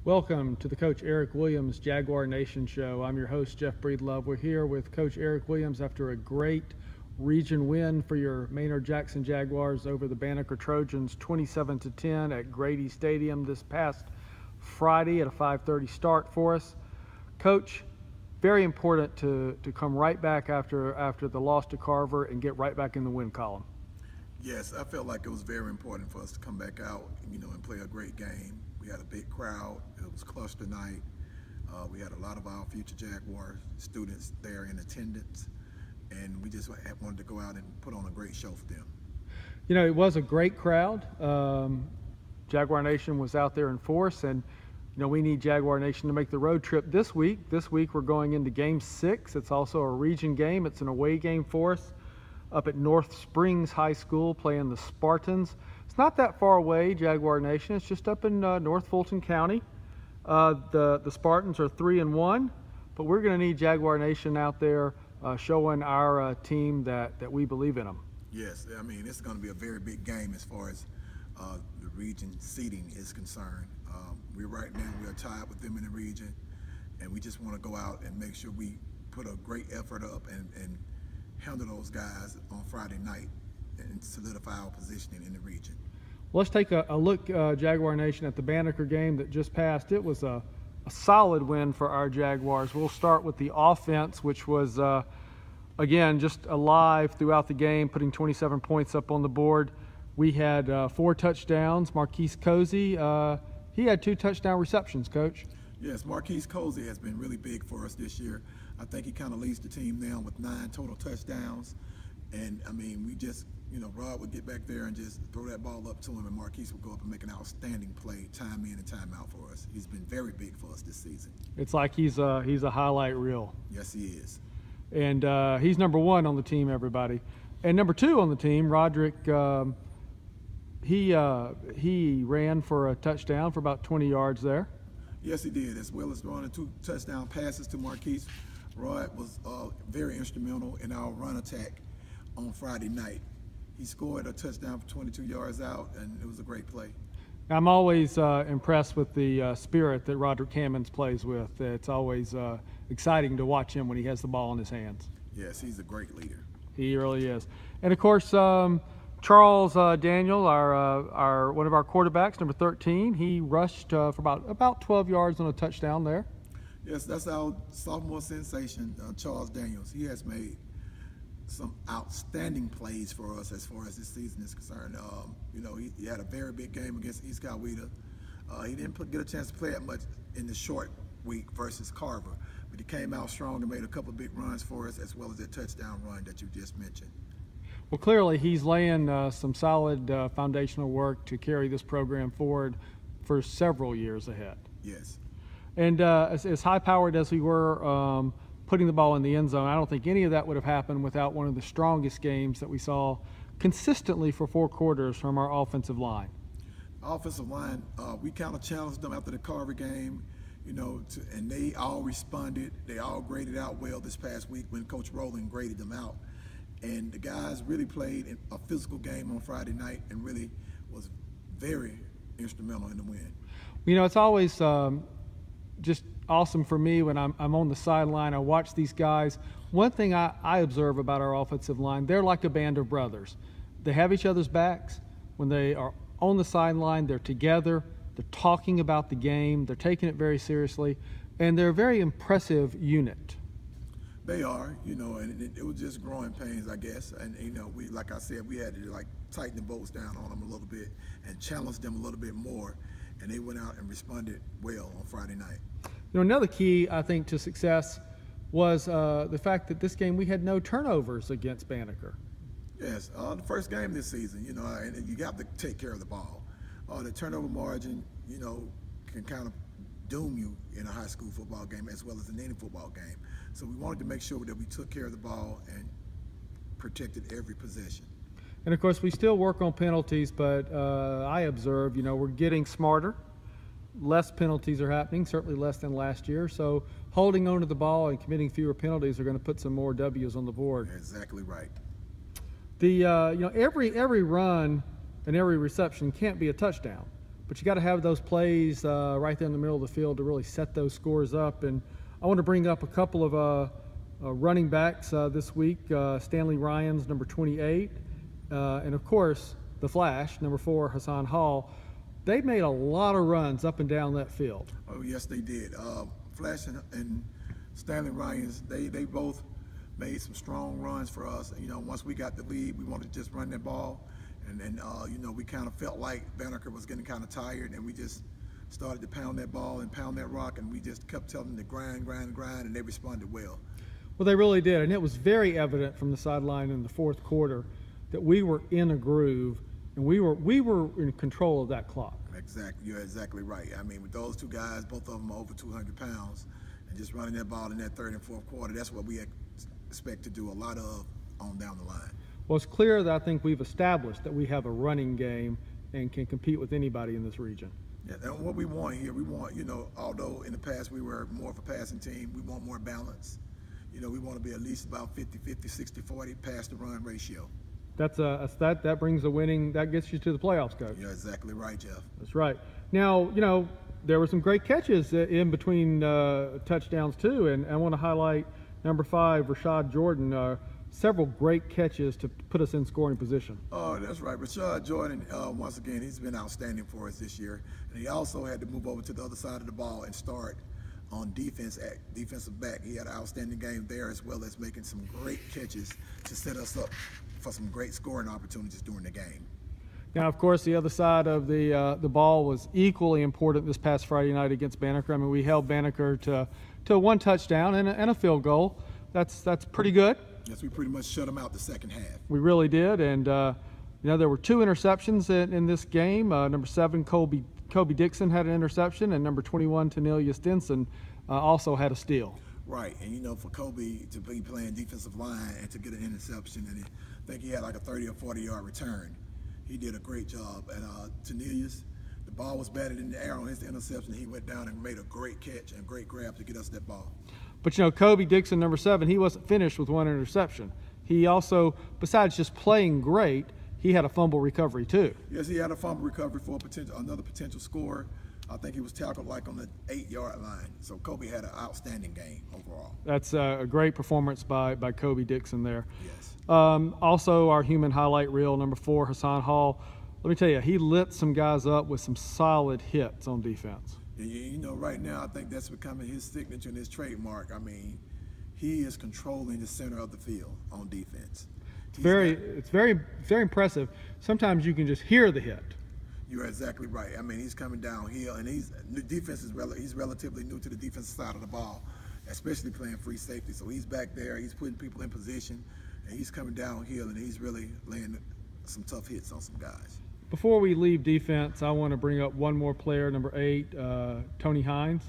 Welcome to the Coach Eric Williams Jaguar Nation Show. I'm your host, Jeff Breedlove. We're here with Coach Eric Williams after a great region win for your Maynard-Jackson Jaguars over the Banneker Trojans, 27-10 at Grady Stadium this past Friday at a 5:30 start for us. Coach, very important to come right back after the loss to Carver and get right back in the win column. Yes, I felt like it was very important for us to come back out, and play a great game. We had a big crowd. It was cluster night. We had a lot of our future Jaguar students there in attendance, and we just wanted to go out and put on a great show for them. It was a great crowd. Jaguar Nation was out there in force, and we need Jaguar Nation to make the road trip this week. This week we're going into Game 6. It's also a region game. It's an away game for us up at North Springs High School playing the Spartans. It's not that far away, Jaguar Nation. It's just up in North Fulton County. The Spartans are 3-1, but we're going to need Jaguar Nation out there showing our team that we believe in them. Yes, it's going to be a very big game as far as the region seeding is concerned. Right now we are tied with them in the region, and we just want to go out and make sure we put a great effort up and handle those guys on Friday night and solidify our positioning in the region. Let's take a look, Jaguar Nation, at the Banneker game that just passed. It was a solid win for our Jaguars. We'll start with the offense, which was, again, just alive throughout the game, putting 27 points up on the board. We had 4 touchdowns. Marquise Cozy, he had 2 touchdown receptions, Coach. Yes, Marquise Cozy has been really big for us this year. I think he kind of leads the team now with 9 total touchdowns. And, we just, Rod would get back there and just throw that ball up to him, and Marquise would go up and make an outstanding play time in and time out for us. He's been very big for us this season. It's like he's a highlight reel. Yes, he is. And he's number 1 on the team, everybody. And number 2 on the team, Roderick, he ran for a touchdown for about 20 yards there. Yes, he did, as well as throwing 2 touchdown passes to Marquise. Rod was very instrumental in our run attack on Friday night. He scored a touchdown for 22 yards out, and it was a great play. I'm always impressed with the spirit that Roderick Hammons plays with. It's always exciting to watch him when he has the ball in his hands. Yes, he's a great leader. He really is. And, of course, Charles Daniel, our one of our quarterbacks, number 13, he rushed for about 12 yards on a touchdown there. Yes, that's our sophomore sensation, Charles Daniels. He has made some outstanding plays for us as far as this season is concerned. He had a very big game against East Coweta. He didn't get a chance to play that much in the short week versus Carver, but he came out strong and made a couple of big runs for us, as well as that touchdown run that you just mentioned. Well, clearly he's laying some solid foundational work to carry this program forward for several years ahead. Yes. And as high-powered as we were putting the ball in the end zone, I don't think any of that would have happened without one of the strongest games that we saw consistently for 4 quarters from our offensive line. Offensive line, we kind of challenged them after the Carver game, and they all responded. They all graded out well this past week when Coach Rowland graded them out. And the guys really played a physical game on Friday night and really was very instrumental in the win. It's always just awesome for me when I'm on the sideline. I watch these guys. One thing I observe about our offensive line, they're like a band of brothers. They have each other's backs. When they are on the sideline, they're together. They're talking about the game. They're taking it very seriously. And they're a very impressive unit. They are, and it was just growing pains, I guess. And, we, like I said, we had to tighten the bolts down on them a little bit and challenge them a little bit more. And they went out and responded well on Friday night. Another key, I think, to success was the fact that this game we had no turnovers against Banneker. Yes, the first game this season, and you got to take care of the ball. The turnover margin, can kind of doom you in a high school football game as well as in any football game. So we wanted to make sure that we took care of the ball and protected every possession. And, of course, we still work on penalties, but I observe, we're getting smarter. Less penalties are happening, certainly less than last year. So holding on to the ball and committing fewer penalties are going to put some more W's on the board. You're exactly right. The every run and every reception can't be a touchdown, but you got to have those plays right there in the middle of the field to really set those scores up. And I want to bring up a couple of running backs this week. Stanley Ryan's number 28, and of course the Flash, number 4, Hassan Hall. They made a lot of runs up and down that field. Oh yes, they did. Flash and Stanley Ryan's, they both made some strong runs for us. You know, once we got the lead, we wanted to just run that ball, and then you know, we kind of felt like Banneker was getting kind of tired, and we just started to pound that ball and pound that rock, and we just kept telling them to grind, and they responded well. Well, they really did, and it was very evident from the sideline in the fourth quarter that we were in a groove, and we were in control of that clock. Exactly, you're exactly right. I mean, with those two guys, both of them are over 200 pounds, and just running that ball in that third and fourth quarter, that's what we expect to do a lot of on down the line. Well, it's clear that I think we've established that we have a running game and can compete with anybody in this region. Yeah, and what we want here, we want, you know, although in the past we were more of a passing team, we want more balance. You know, we want to be at least about 50-50, 60-40 pass to run ratio. That brings the winning, that gets you to the playoffs, Coach. You're exactly right, Jeff. That's right. Now, you know, there were some great catches in between touchdowns too, and I want to highlight number 5, Rashad Jordan. Several great catches to put us in scoring position. Oh, that's right. Rashad Jordan, once again, he's been outstanding for us this year. And he also had to move over to the other side of the ball and start on defense at defensive back. He had an outstanding game there, as well as making some great catches to set us up for some great scoring opportunities during the game. Now, of course, the other side of the ball was equally important this past Friday night against Banneker. I mean, we held Banneker to 1 touchdown and a field goal. That's pretty good. Yes, we pretty much shut them out the second half. We really did, and you know, there were 2 interceptions in this game. Number 7, Kobe Dixon had an interception, and number 21, Tanelia Stinson, also had a steal. Right, and you know, for Kobe to be playing defensive line and to get an interception, and I think he had like a 30 or 40-yard return. He did a great job. And Tanelius, the ball was batted in the air on his interception. He went down and made a great catch and great grab to get us that ball. But you know, Kobe Dixon, number 7, he wasn't finished with 1 interception. He also, besides just playing great, he had a fumble recovery too. Yes, he had a fumble recovery for another potential score. I think he was tackled like on the 8-yard line. So Kobe had an outstanding game overall. That's a great performance by Kobe Dixon there. Yes. Also, our human highlight reel, number 4, Hassan Hall. Let me tell you, he lit some guys up with some solid hits on defense. You know, right now, I think that's becoming his signature and his trademark. I mean, he is controlling the center of the field on defense. It's very impressive. Sometimes you can just hear the hit. You're exactly right. I mean, he's coming downhill, and he's relatively new to the defensive side of the ball, especially playing free safety. So he's back there, he's putting people in position, and he's coming downhill, and he's really laying some tough hits on some guys. Before we leave defense, I want to bring up one more player, number 8, Tony Hines.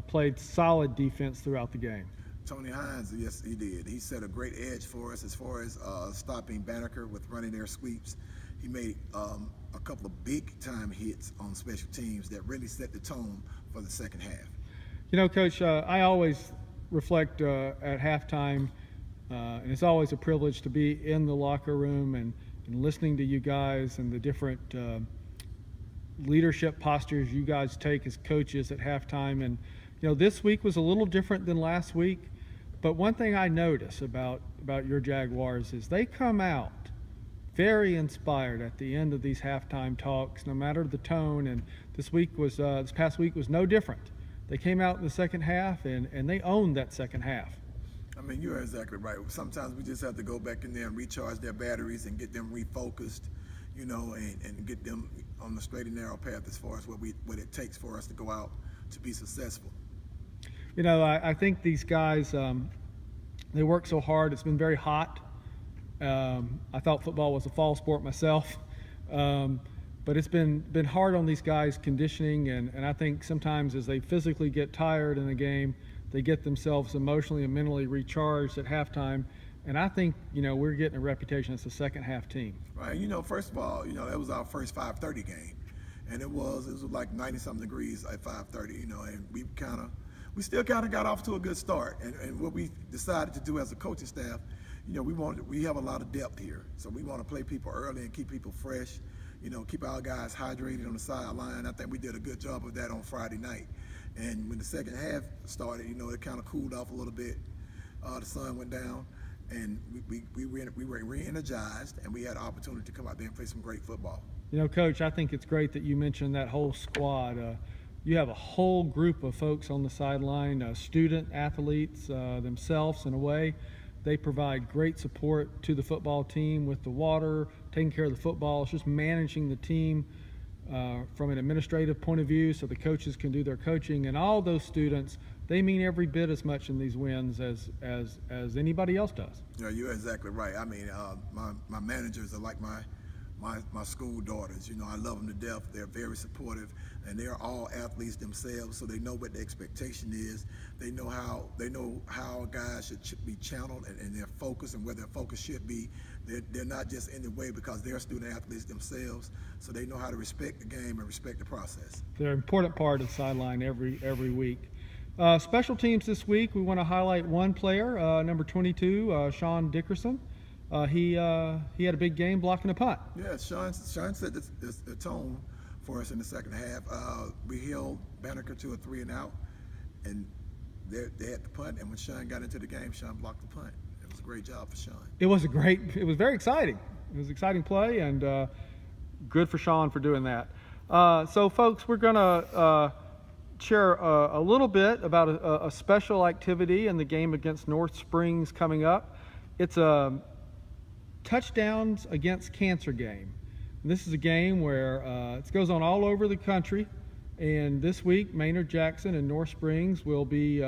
Played solid defense throughout the game. Tony Hines, yes, he did. He set a great edge for us as far as stopping Banneker with running their sweeps. He made a couple of big-time hits on special teams that really set the tone for the second half. You know, Coach, I always reflect at halftime, and it's always a privilege to be in the locker room and listening to you guys and the different leadership postures you guys take as coaches at halftime. And you know, this week was a little different than last week, but one thing I notice about your Jaguars is they come out very inspired at the end of these halftime talks, no matter the tone. And this past week was no different. They came out in the second half and they owned that second half. I mean, you're exactly right. Sometimes we just have to go back in there and recharge their batteries and get them refocused, you know, and get them on the straight and narrow path as far as what it takes for us to go out to be successful. You know, I think these guys, they work so hard. It's been very hot. I thought football was a fall sport myself, but it's been hard on these guys conditioning, and I think sometimes as they physically get tired in the game, they get themselves emotionally and mentally recharged at halftime. And I think, you know, we're getting a reputation as a second half team. Right. You know, first of all, you know, that was our first 5:30 game. And it was like 90-something degrees at 5:30, you know, and we still kind of got off to a good start. And what we decided to do as a coaching staff, you know, we have a lot of depth here. So we want to play people early and keep people fresh. keep our guys hydrated on the sideline. I think we did a good job of that on Friday night. And when the second half started, it kind of cooled off a little bit. The sun went down, and we were re-energized, and we had an opportunity to come out there and play some great football. Coach, I think it's great that you mentioned that whole squad. You have a whole group of folks on the sideline, student athletes themselves in a way. They provide great support to the football team with the water, taking care of the football. It's just managing the team from an administrative point of view so the coaches can do their coaching. And all those students, they mean every bit as much in these wins as anybody else does. Yeah, you're exactly right. I mean, my managers are like my school daughters. I love them to death. They're very supportive, and they're all athletes themselves, so they know what the expectation is. They know how guys should be channeled and their focus and where their focus should be. They're not just in the way because they're student athletes themselves, so they know how to respect the game and respect the process. They're an important part of the sideline every week. Special teams this week, we want to highlight one player, number 22, Sean Dickerson. He had a big game blocking a punt. Yeah, Sean set the tone for us in the second half. We held Banneker to a 3-and-out, and they had the punt. And when Sean got into the game, Sean blocked the punt. It was a great job for Sean. It was very exciting. It was an exciting play, and good for Sean for doing that. So, folks, we're going to share a little bit about a special activity in the game against North Springs coming up. It's a touchdowns against cancer game. And this is a game where it goes on all over the country, and this week Maynard Jackson and North Springs will be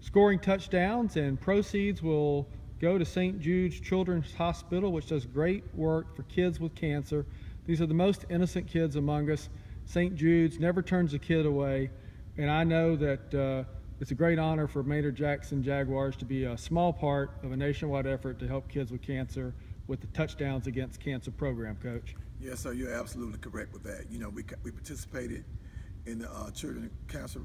scoring touchdowns, and proceeds will go to St. Jude's Children's Hospital, which does great work for kids with cancer. These are the most innocent kids among us. St. Jude's never turns a kid away, and I know that it's a great honor for Maynard Jackson Jaguars to be a small part of a nationwide effort to help kids with cancer with the Touchdowns Against Cancer program, Coach. Yes, sir, you're absolutely correct with that. We participated in the children cancer